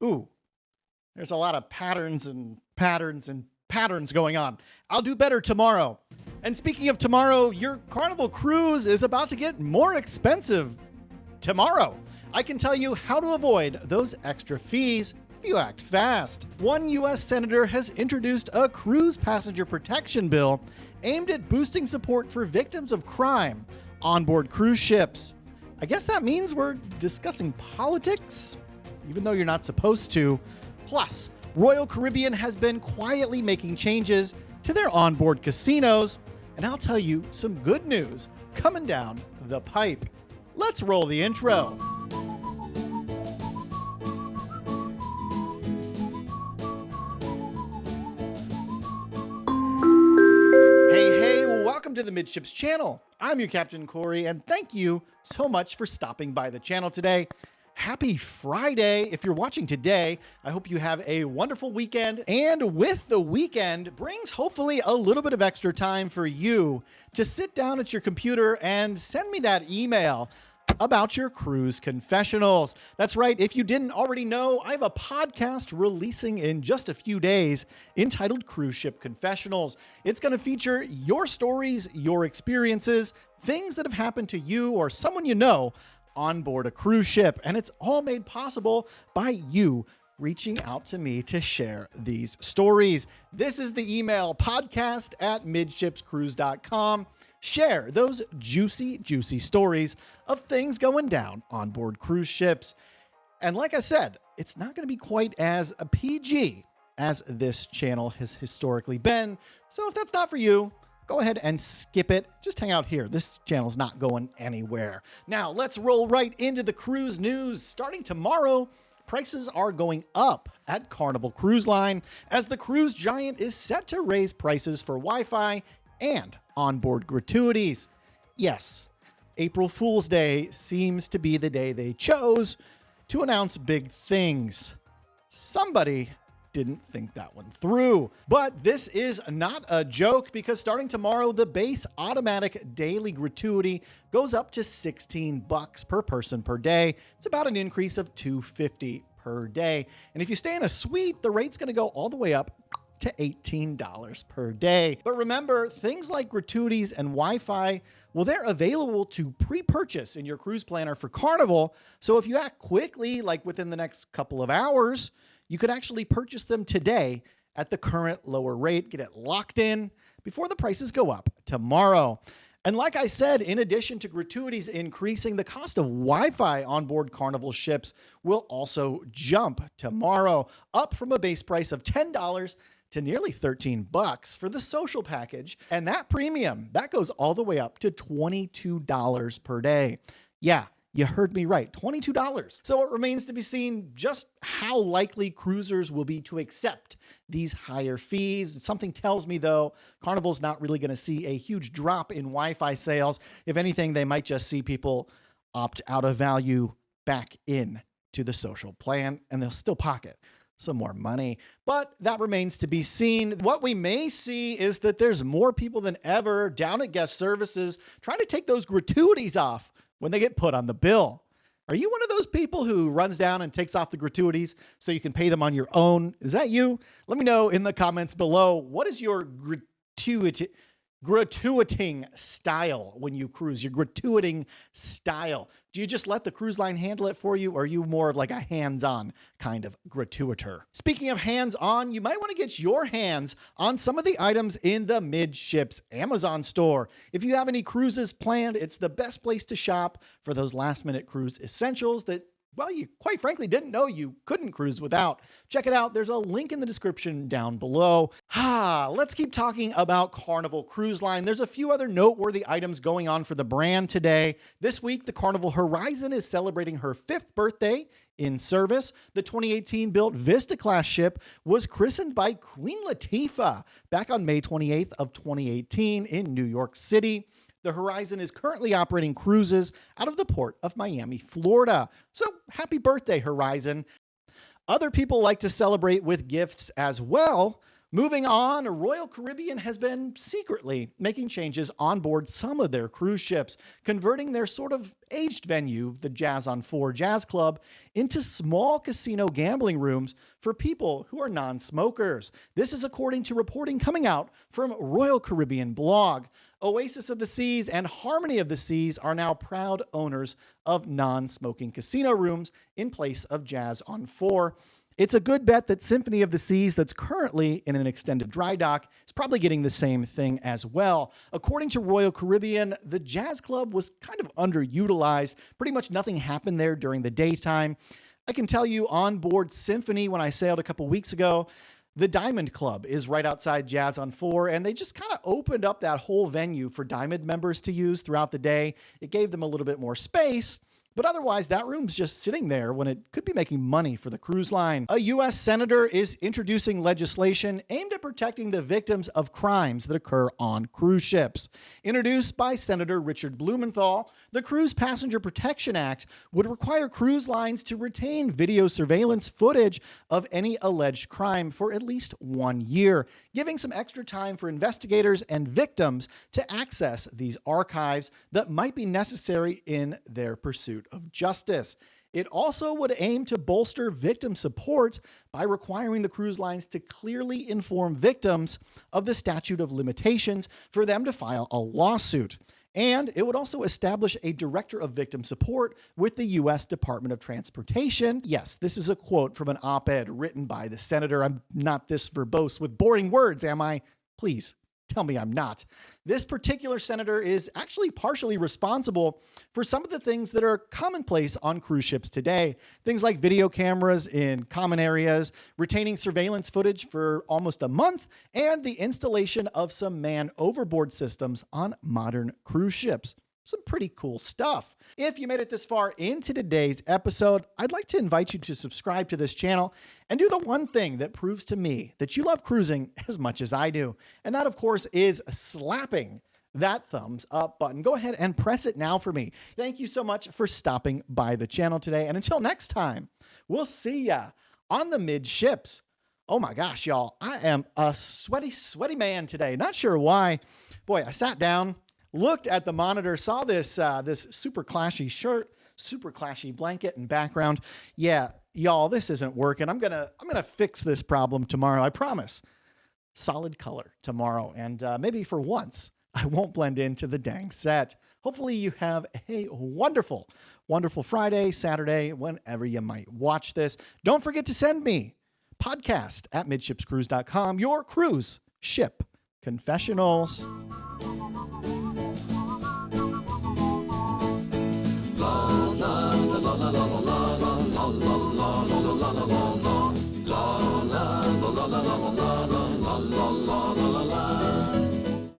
Ooh, there's a lot of patterns going on. I'll do better tomorrow. And speaking of tomorrow, your Carnival cruise is about to get more expensive tomorrow. I can tell you how to avoid those extra fees if you act fast. One U.S. senator has introduced a cruise passenger protection bill aimed at boosting support for victims of crime onboard cruise ships. I guess that means we're discussing politics, even though you're not supposed to. Plus, Royal Caribbean has been quietly making changes to their onboard casinos, and I'll tell you some good news coming down the pipe. Let's roll the intro. Hey, welcome to the Midships channel. I'm your Captain Corey, and thank you so much for stopping by the channel today. Happy Friday. If you're watching today, I hope you have a wonderful weekend. And with the weekend brings hopefully a little bit of extra time for you to sit down at your computer and send me that email about your cruise confessionals. That's right. If you didn't already know, I have a podcast releasing in just a few days entitled Cruise Ship Confessionals. It's going to feature your stories, your experiences, things that have happened to you or someone you know on board a cruise ship. And it's all made possible by you reaching out to me to share these stories. This is the email, podcast@midshipscruise.com. Share those juicy stories of things going down on board cruise ships. And like I said, it's not going to be quite as a PG as this channel has historically been. So if that's not for you, go ahead and skip it. Just hang out here. This channel's not going anywhere. Now, let's roll right into the cruise news. Starting tomorrow, prices are going up at Carnival Cruise Line as the cruise giant is set to raise prices for Wi-Fi and onboard gratuities. Yes, April Fool's Day seems to be the day they chose to announce big things. Somebody didn't think that one through. But this is not a joke because starting tomorrow, the base automatic daily gratuity goes up to $16 per person per day. It's about an increase of $2.50 per day. And if you stay in a suite, the rate's going to go all the way up to $18 per day. But remember, things like gratuities and Wi-Fi, well, they're available to pre-purchase in your cruise planner for Carnival. So if you act quickly, like within the next couple of hours, you could actually purchase them today at the current lower rate, get it locked in before the prices go up tomorrow. And like I said, in addition to gratuities increasing, the cost of Wi-Fi on board Carnival ships will also jump tomorrow, up from a base price of $10 to nearly $13 for the social package. And that premium, that goes all the way up to $22 per day. Yeah, you heard me right, $22. So it remains to be seen just how likely cruisers will be to accept these higher fees. Something tells me, though, Carnival's not really going to see a huge drop in Wi-Fi sales. If anything, they might just see people opt out of value back in to the social plan, and they'll still pocket some more money. But that remains to be seen. What we may see is that there's more people than ever down at guest services trying to take those gratuities off when they get put on the bill. Are you one of those people who runs down and takes off the gratuities so you can pay them on your own? Is that you? Let me know in the comments below. What is your gratuiting style when you cruise? Your gratuiting style. Do you just let the cruise line handle it for you, or are you more of like a hands-on kind of gratuitor? Speaking of hands-on, you might want to get your hands on some of the items in the Midships Amazon store. If you have any cruises planned, it's the best place to shop for those last-minute cruise essentials that, well, you quite frankly didn't know you couldn't cruise without. Check it out. There's a link in the description down below. Let's keep talking about Carnival Cruise Line. There's a few other noteworthy items going on for the brand today. This week, the Carnival Horizon is celebrating her 5th birthday in service. The 2018 built Vista-Class ship was christened by Queen Latifah back on May 28th of 2018 in New York City. The Horizon is currently operating cruises out of the port of Miami, Florida. So happy birthday, Horizon. Other people like to celebrate with gifts as well. Moving on, Royal Caribbean has been secretly making changes on board some of their cruise ships, converting their sort of aged venue, the Jazz on 4 Jazz Club, into small casino gambling rooms for people who are non-smokers. This is according to reporting coming out from Royal Caribbean blog. Oasis of the Seas and Harmony of the Seas are now proud owners of non-smoking casino rooms in place of Jazz on 4. It's a good bet that Symphony of the Seas, that's currently in an extended dry dock, is probably getting the same thing as well. According to Royal Caribbean, the Jazz Club was kind of underutilized. Pretty much nothing happened there during the daytime. I can tell you on board Symphony, when I sailed a couple weeks ago, the Diamond Club is right outside Jazz on 4, and they just kind of opened up that whole venue for Diamond members to use throughout the day. It gave them a little bit more space. But otherwise, that room's just sitting there when it could be making money for the cruise line. A U.S. senator is introducing legislation aimed at protecting the victims of crimes that occur on cruise ships. Introduced by Senator Richard Blumenthal, the Cruise Passenger Protection Act would require cruise lines to retain video surveillance footage of any alleged crime for at least 1 year, giving some extra time for investigators and victims to access these archives that might be necessary in their pursuit of justice. It also would aim to bolster victim support by requiring the cruise lines to clearly inform victims of the statute of limitations for them to file a lawsuit. And it would also establish a director of victim support with the U.S. Department of Transportation. Yes, this is a quote from an op-ed written by the senator. I'm not this verbose with boring words, am I? Please tell me I'm not. This particular senator is actually partially responsible for some of the things that are commonplace on cruise ships today. Things like video cameras in common areas, retaining surveillance footage for almost a month, and the installation of some man overboard systems on modern cruise ships. Some pretty cool stuff. If you made it this far into today's episode, I'd like to invite you to subscribe to this channel and do the one thing that proves to me that you love cruising as much as I do. And that, of course, is slapping that thumbs up button. Go ahead and press it now for me. Thank you so much for stopping by the channel today. And until next time, we'll see ya on the Midships. Oh my gosh, y'all. I am a sweaty man today. Not sure why. Boy, I sat down, looked at the monitor, saw this this super clashy shirt, super clashy blanket and background. Yeah, y'all, this isn't working. I'm gonna fix this problem tomorrow. I promise. Solid color tomorrow, and maybe for once I won't blend into the dang set. Hopefully you have a wonderful Friday, Saturday, whenever you might watch this. Don't forget to send me podcast@midshipscruise.com your cruise ship confessionals. La la la la la la la la la la la la la la la la la la la la